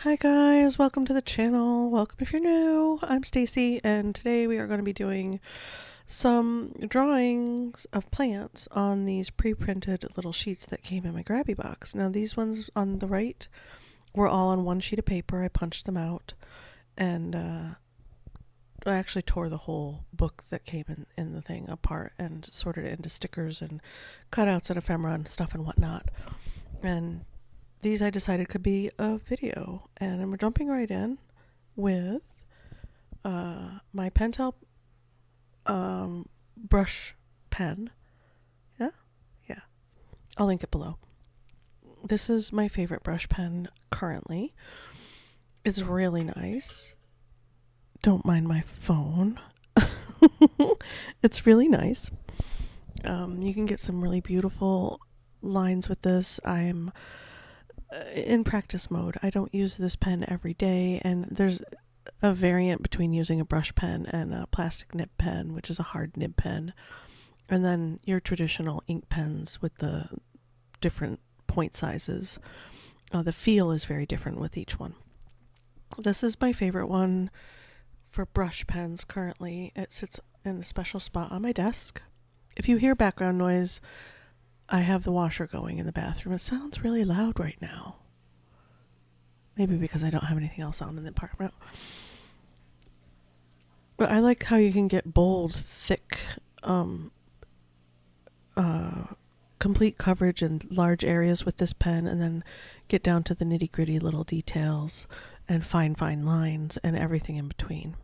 Hi guys, welcome to the channel. Welcome if you're new. I'm Stacy and today we are going to be doing some drawings of plants on these pre-printed little sheets that came in my Grabie box. Now these ones on the right were all on one sheet of paper. I punched them out and I actually tore the whole book that came in the thing apart and sorted it into stickers and cutouts and ephemera and stuff and whatnot. And these I decided could be a video, and I'm jumping right in with my Pentel brush pen. Yeah, yeah. I'll link it below. This is my favorite brush pen currently. It's really nice. Don't mind my phone. It's really nice. You can get some really beautiful lines with this. I'm in practice mode. I don't use this pen every day, and there's a variant between using a brush pen and a plastic nib pen, which is a hard nib pen, and then your traditional ink pens with the different point sizes. The feel is very different with each one. This is my favorite one for brush pens currently. It sits in a special spot on my desk. If you hear background noise, I have the washer going in the bathroom. It sounds really loud right now. Maybe because I don't have anything else on in the apartment. But I like how you can get bold, thick, complete coverage in large areas with this pen, and then get down to the nitty-gritty little details and fine lines and everything in between.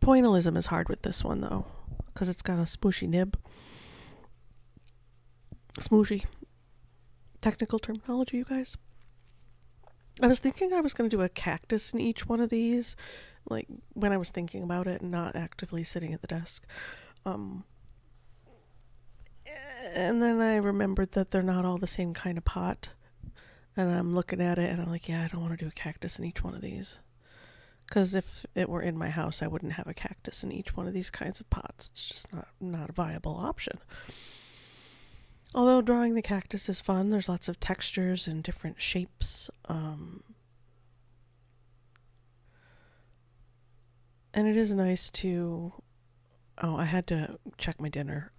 Pointillism is hard with this one, though, because it's got a smooshy nib. Smooshy. Technical terminology, you guys. I was thinking I was going to do a cactus in each one of these, like when I was thinking about it and not actively sitting at the desk. And then I remembered that they're not all the same kind of pot. And I'm looking at it and I'm like, yeah, I don't want to do a cactus in each one of these. Because if it were in my house, I wouldn't have a cactus in each one of these kinds of pots. It's just not a viable option. Although drawing the cactus is fun, there's lots of textures and different shapes. And it is nice to... Oh, I had to check my dinner.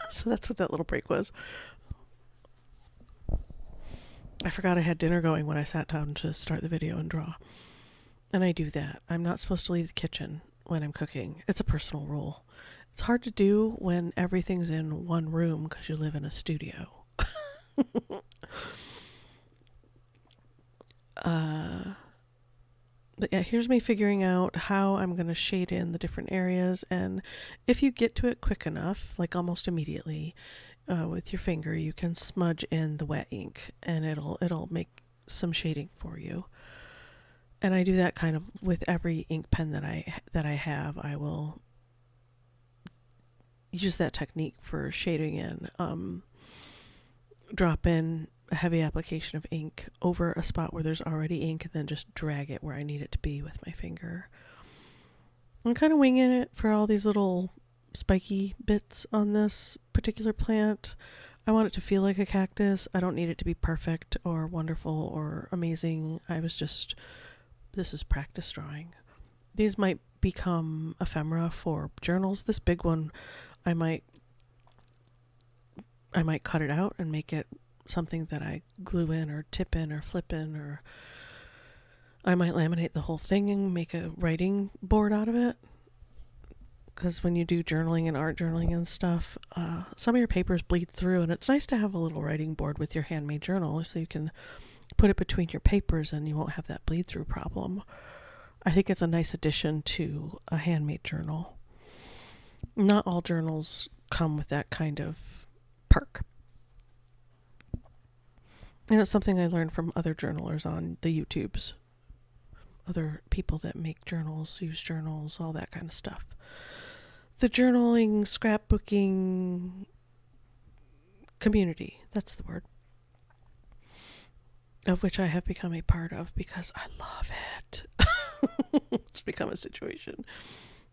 So that's what that little break was. I forgot I had dinner going when I sat down to start the video and draw. And I do that. I'm not supposed to leave the kitchen when I'm cooking. It's a personal rule. It's hard to do when everything's in one room because you live in a studio. But yeah, here's me figuring out how I'm going to shade in the different areas. And if you get to it quick enough, like almost immediately, with your finger, you can smudge in the wet ink and it'll make some shading for you. And I do that kind of with every ink pen that I have. I will use that technique for shading in. Drop in a heavy application of ink over a spot where there's already ink and then just drag it where I need it to be with my finger. I'm kind of winging it for all these little spiky bits on this particular plant. I want it to feel like a cactus. I don't need it to be perfect or wonderful or amazing. This is practice drawing. These might become ephemera for journals. This big one, I might cut it out and make it something that I glue in or tip in or flip in, or I might laminate the whole thing and make a writing board out of it. Because when you do journaling and art journaling and stuff, some of your papers bleed through, and it's nice to have a little writing board with your handmade journal so you can put it between your papers and you won't have that bleed through problem. I think it's a nice addition to a handmade journal. Not all journals come with that kind of perk. And it's something I learned from other journalers on the YouTubes. Other people that make journals, use journals, all that kind of stuff. The journaling, scrapbooking community, that's the word, of which I have become a part of because I love it. It's become a situation.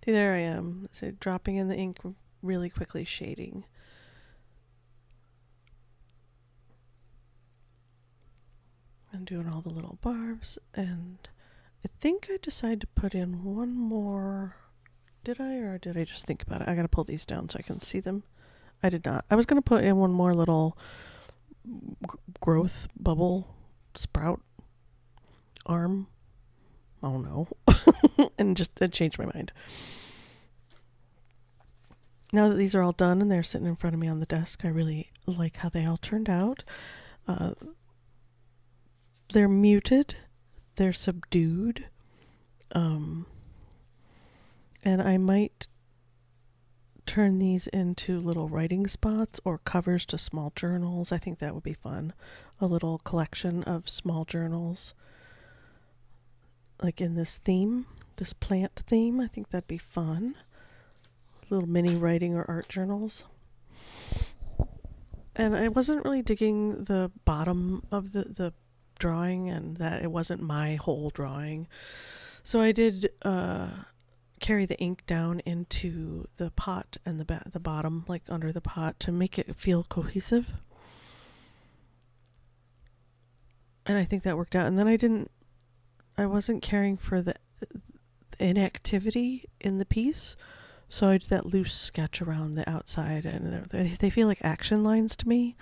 See, there I am, dropping in the ink really quickly, shading. And doing all the little barbs, and I think I decided to put in one more. Did I, or did I just think about it? I gotta pull these down so I can see them. I did not. I was gonna put in one more little growth bubble sprout arm. Oh no. And just changed my mind. Now that these are all done and they're sitting in front of me on the desk, I really like how they all turned out. They're muted, they're subdued, and I might turn these into little writing spots or covers to small journals. I think that would be fun. A little collection of small journals, like in this theme, this plant theme. I think that'd be fun. Little mini writing or art journals. And I wasn't really digging the bottom of the drawing, and that it wasn't my whole drawing. So I did carry the ink down into the pot and the bottom, like under the pot, to make it feel cohesive. And I think that worked out. And then I wasn't caring for the inactivity in the piece. So I did that loose sketch around the outside, and they feel like action lines to me.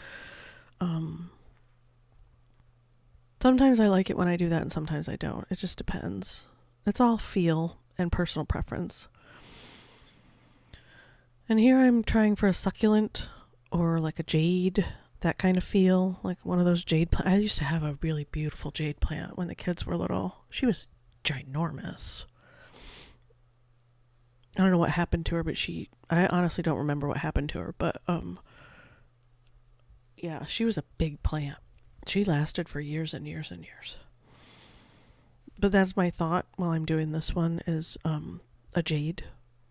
Sometimes I like it when I do that, and sometimes I don't. It just depends. It's all feel and personal preference. And here I'm trying for a succulent or like a jade, that kind of feel, like one of those jade plants. I used to have a really beautiful jade plant when the kids were little. She was ginormous. I don't know what happened to her, but I honestly don't remember what happened to her, but yeah, she was a big plant. She lasted for years and years and years. But that's my thought while I'm doing this one, is a jade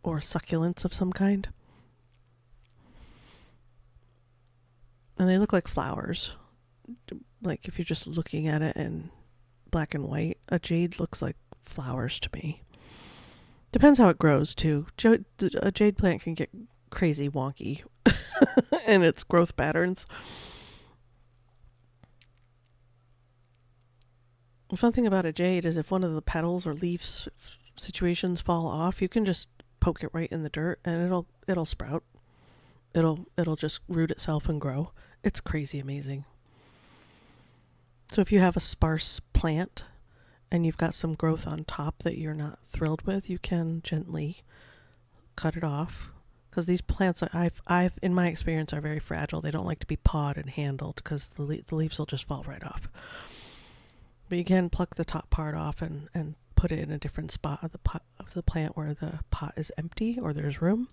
or succulents of some kind. And they look like flowers. Like if you're just looking at it in black and white, a jade looks like flowers to me. Depends how it grows too. A jade plant can get crazy wonky in its growth patterns. The fun thing about a jade is if one of the petals or leaves situations fall off, you can just poke it right in the dirt and it'll sprout. It'll just root itself and grow. It's crazy amazing. So if you have a sparse plant and you've got some growth on top that you're not thrilled with, you can gently cut it off. Because these plants, I've in my experience, are very fragile. They don't like to be pawed and handled because the leaves will just fall right off. But you can pluck the top part off and put it in a different spot of the plant where the pot is empty or there's room,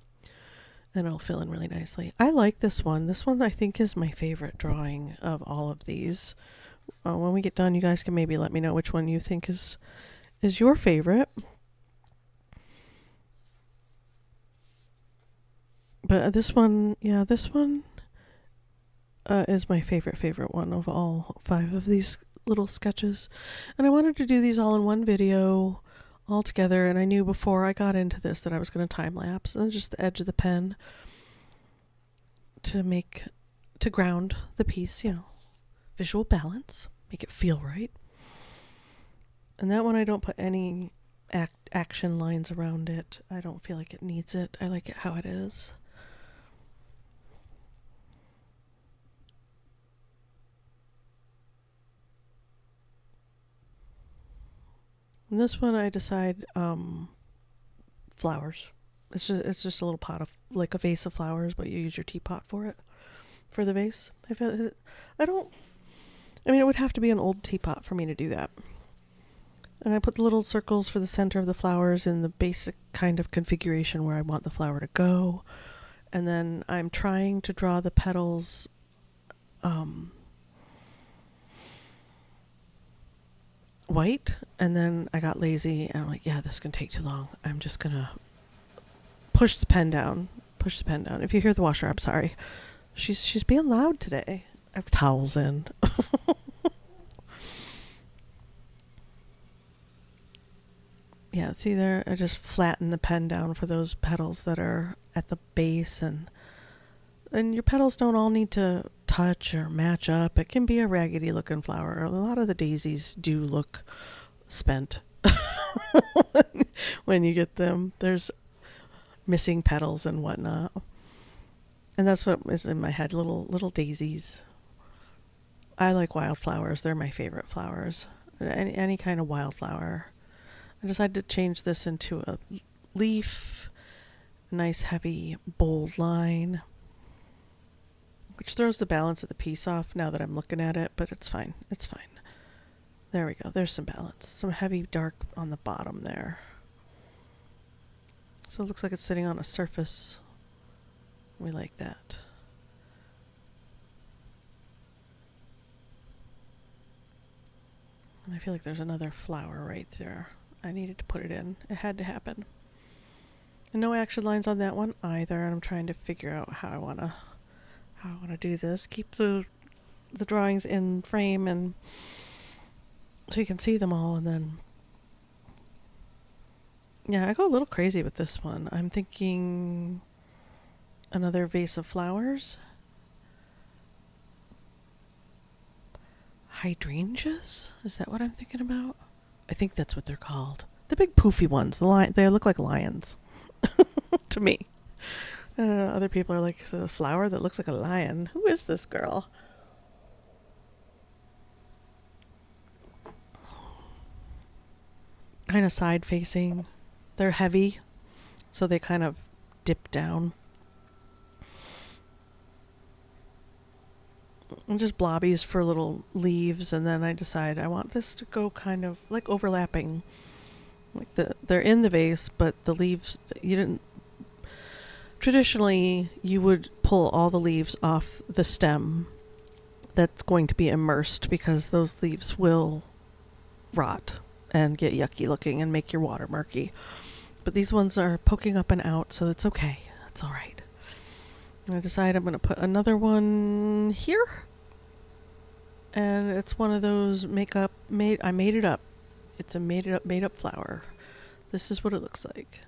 and it'll fill in really nicely. I like this one. This one I think is my favorite drawing of all of these. When we get done, you guys can maybe let me know which one you think is your favorite. But this one is my favorite one of all 5 of these little sketches. And I wanted to do these all in one video all together, and I knew before I got into this that I was going to time lapse, and just the edge of the pen to ground the piece, visual balance, make it feel right. And that one I don't put any action lines around it. I don't feel like it needs it. I like it how it is. And this one I decide flowers. It's just a little pot of, like a vase of flowers, but you use your teapot for the vase. It would have to be an old teapot for me to do that. And I put the little circles for the center of the flowers in the basic kind of configuration where I want the flower to go. And then I'm trying to draw the petals white, and then I got lazy and I'm like, yeah, this can take too long. I'm just gonna push the pen down. If you hear the washer, I'm sorry. She's being loud today. I have towels in. Yeah, see there, I just flatten the pen down for those petals that are at the base, and and your petals don't all need to touch or match up. It can be a raggedy looking flower. A lot of the daisies do look spent when you get them. There's missing petals and whatnot. And that's what is in my head, little daisies. I like wildflowers. They're my favorite flowers. Any kind of wildflower. I decided to change this into a leaf, a nice heavy bold line, which throws the balance of the piece off now that I'm looking at it, but it's fine. It's fine. There we go. There's some balance. Some heavy dark on the bottom there. So it looks like it's sitting on a surface. We like that. And I feel like there's another flower right there. I needed to put it in. It had to happen. And no action lines on that one either. And I'm trying to figure out how I wanna do this. Keep the drawings in frame and so you can see them all, and then yeah, I go a little crazy with this one. I'm thinking another vase of flowers. Hydrangeas? Is that what I'm thinking about? I think that's what they're called. The big poofy ones. They look like lions to me. I don't know, other people are like, the flower that looks like a lion. Who is this girl? Kind of side facing. They're heavy, so they kind of dip down. And just blobbies for little leaves, and then I decide I want this to go kind of like overlapping. Like they're in the vase, but the leaves, traditionally you would pull all the leaves off the stem that's going to be immersed, because those leaves will rot and get yucky looking and make your water murky. But these ones are poking up and out, so it's okay. It's all right. And I decide I'm going to put another one here. And it's one of those I made it up. It's a made up flower. This is what it looks like.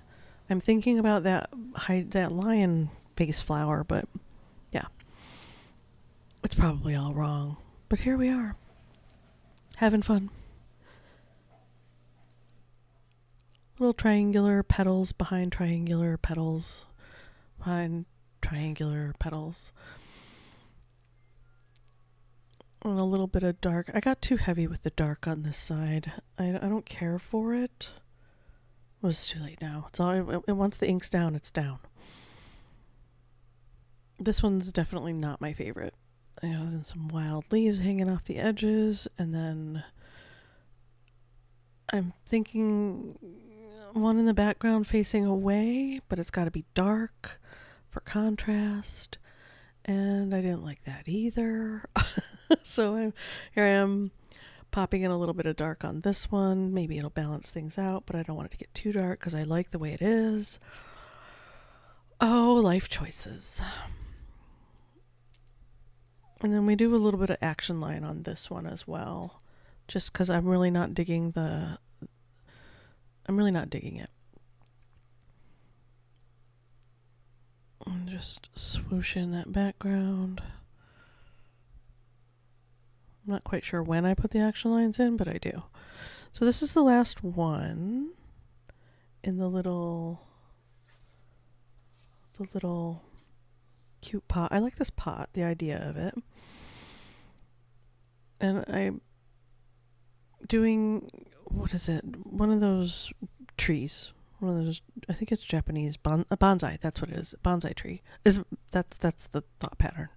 I'm thinking about that lion face flower, but yeah. It's probably all wrong. But here we are. Having fun. Little triangular petals behind triangular petals. Behind triangular petals. And a little bit of dark. I got too heavy with the dark on this side. I don't care for it. Well, it's too late now. It's all. Once the ink's down, it's down. This one's definitely not my favorite. And some wild leaves hanging off the edges, and then I'm thinking one in the background facing away, but it's got to be dark for contrast. And I didn't like that either. So here I am popping in a little bit of dark on this one. Maybe it'll balance things out, but I don't want it to get too dark because I like the way it is. Oh, life choices. And then we do a little bit of action line on this one as well. Just because I'm really not digging it. And just swoosh in that background. I'm not quite sure when I put the action lines in, but I do. So this is the last one in the little cute pot. I like this pot, the idea of it. And I'm doing, what is it? One of those trees. One of those, I think it's Japanese a bonsai. That's what it is. Bonsai tree. That's the thought pattern.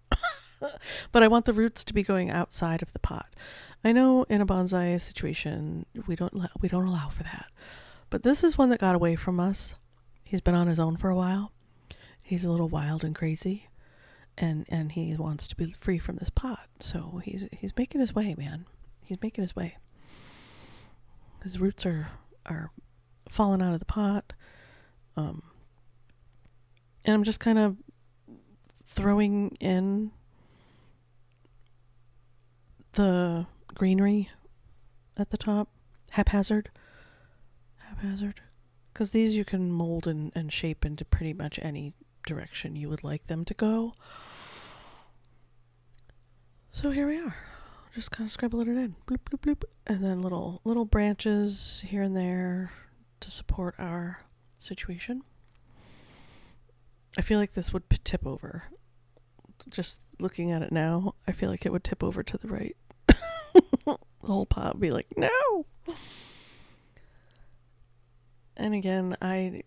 But I want the roots to be going outside of the pot. I know in a bonsai situation we don't allow for that. But this is one that got away from us. He's been on his own for a while. He's a little wild and crazy, and he wants to be free from this pot. So he's making his way, man. He's making his way. His roots are falling out of the pot. And I'm just kind of throwing in the greenery at the top, haphazard, because these you can mold and shape into pretty much any direction you would like them to go. So here we are, just kind of scribbling it in, bloop, bloop, bloop, and then little branches here and there to support our situation. I feel like this would tip over. Just looking at it now, I feel like it would tip over to the right. The whole pot would be like, no! And again, I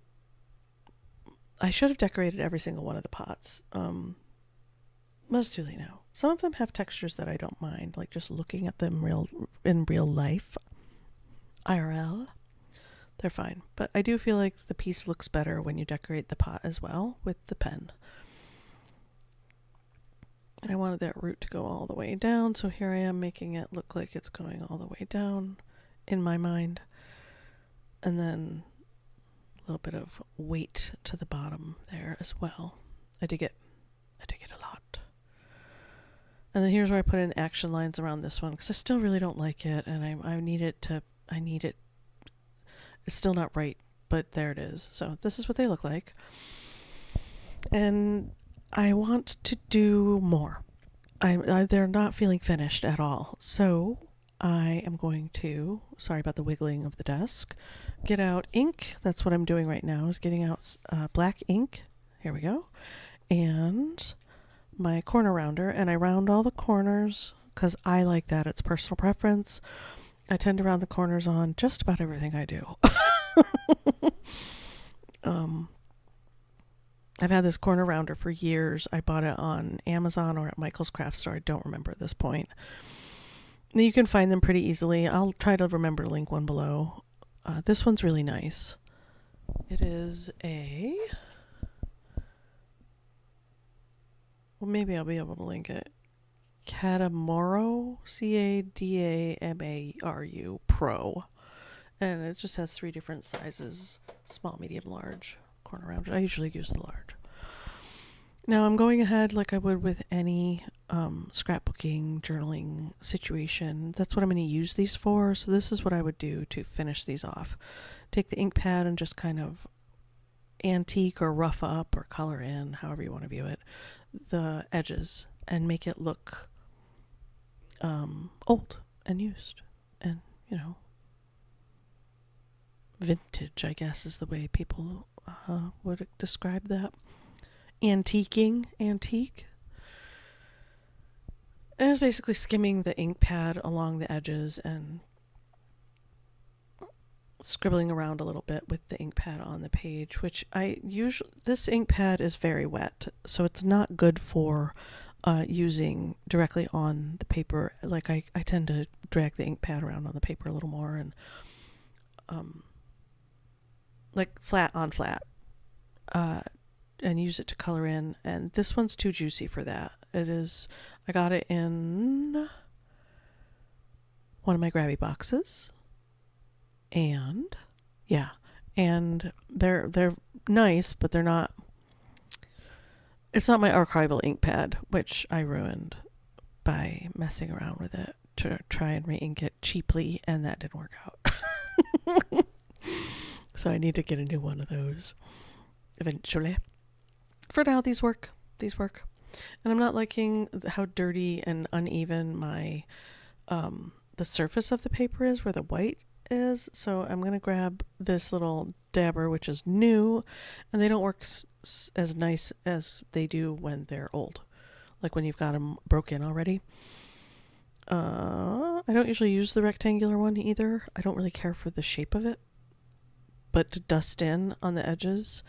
should have decorated every single one of the pots. But it's too late now. Some of them have textures that I don't mind, like just looking at them in real life, IRL. They're fine. But I do feel like the piece looks better when you decorate the pot as well with the pen. And I wanted that root to go all the way down, so here I am making it look like it's going all the way down in my mind. And then a little bit of weight to the bottom there as well. I dig it a lot. And then here's where I put in action lines around this one, because I still really don't like it, and I need it. It's still not right, but there it is. So this is what they look like. And I want to do more. They're not feeling finished at all. So I am going to, sorry about the wiggling of the desk, get out ink. That's what I'm doing right now, is getting out black ink. Here we go. And my corner rounder, and I round all the corners because I like that. It's personal preference. I tend to round the corners on just about everything I do. I've had this corner rounder for years. I bought it on Amazon or at Michael's Craft Store. I don't remember at this point. You can find them pretty easily. I'll try to remember to link one below. This one's really nice. It is a... Well, maybe I'll be able to link it. Cadamaru, Cadamaru Pro. And it just has 3 different sizes, small, medium, large, corner rounder. I usually use the large. Now I'm going ahead like I would with any scrapbooking, journaling situation. That's what I'm going to use these for. So this is what I would do to finish these off. Take the ink pad and just kind of antique or rough up or color in, however you want to view it, the edges and make it look old and used and, you know, vintage, I guess is the way people would describe that. Antique. And it's basically skimming the ink pad along the edges and scribbling around a little bit with the ink pad on the page, which this ink pad is very wet, so it's not good for using directly on the paper. Like I tend to drag the ink pad around on the paper a little more and like flat on flat and use it to color in. And this one's too juicy for that. I got it in one of my Grabie boxes. And yeah, and they're nice, but they're not. It's not my archival ink pad, which I ruined by messing around with it to try and re-ink it cheaply, and that didn't work out. So I need to get a new one of those eventually. For now, these work. And I'm not liking how dirty and uneven my the surface of the paper is, where the white is. So I'm going to grab this little dabber, which is new, and they don't work as nice as they do when they're old, like when you've got them broken already. I don't usually use the rectangular one either. I don't really care for the shape of it, but to dust in on the edges,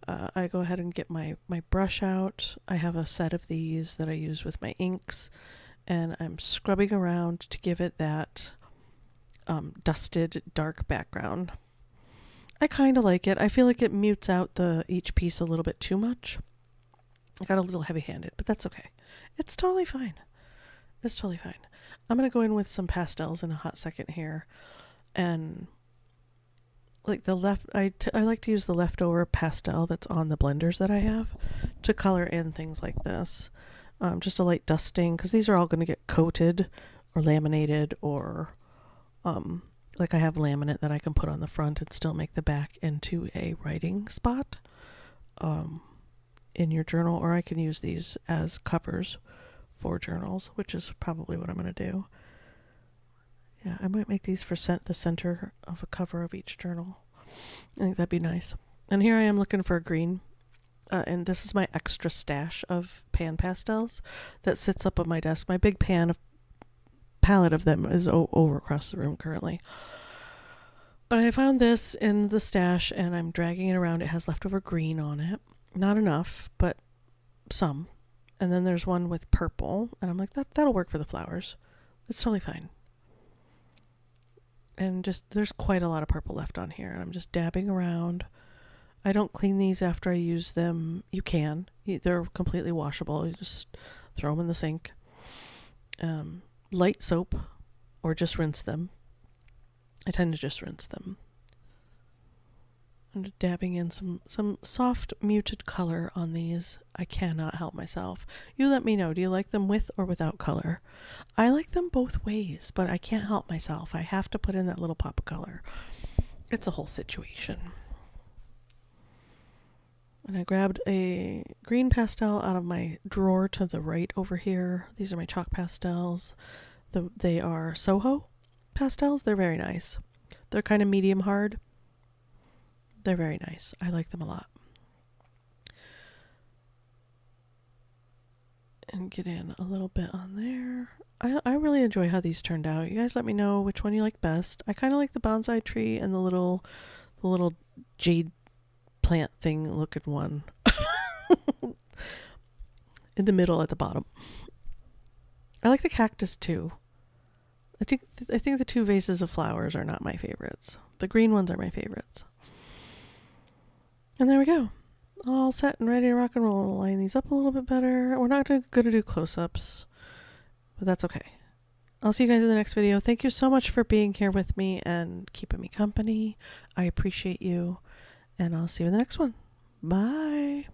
I go ahead and get my brush out. I have a set of these that I use with my inks, and I'm scrubbing around to give it that dusted dark background. I kind of like it. I feel like it mutes out each piece a little bit too much. I got a little heavy-handed, but that's okay. It's totally fine. I'm going to go in with some pastels in a hot second here, and like I like to use the leftover pastel that's on the blenders that I have to color in things like this. Just a light dusting, because these are all going to get coated or laminated, or like I have laminate that I can put on the front and still make the back into a writing spot in your journal, or I can use these as covers 4 journals, which is probably what I'm going to do. Yeah, I might make these for the center of a cover of each journal. I think that'd be nice. And here I am looking for a green. And this is my extra stash of pan pastels that sits up on my desk. My big palette of them is over across the room currently. But I found this in the stash and I'm dragging it around. It has leftover green on it. Not enough, but some. And then there's one with purple. And I'm like, that'll work for the flowers. It's totally fine. And just, there's quite a lot of purple left on here. And I'm just dabbing around. I don't clean these after I use them. You can. They're completely washable. You just throw them in the sink. Light soap or just rinse them. I tend to just rinse them. I'm just dabbing in some soft muted color on these. I cannot help myself. You let me know. Do you like them with or without color? I like them both ways, but I can't help myself. I have to put in that little pop of color. It's a whole situation. And I grabbed a green pastel out of my drawer to the right over here. These are my chalk pastels. They are Soho pastels. They're very nice. They're kind of medium hard. They're very nice. I like them a lot. And get in a little bit on there. I really enjoy how these turned out. You guys let me know which one you like best. I kind of like the bonsai tree and the little jade plant thing looking one in the middle at the bottom. I like the cactus too. I think the 2 vases of flowers are not my favorites. The green ones are my favorites. And there we go. All set and ready to rock and roll. We'll line these up a little bit better. We're not going to do close-ups, but that's okay. I'll see you guys in the next video. Thank you so much for being here with me and keeping me company. I appreciate you. And I'll see you in the next one. Bye.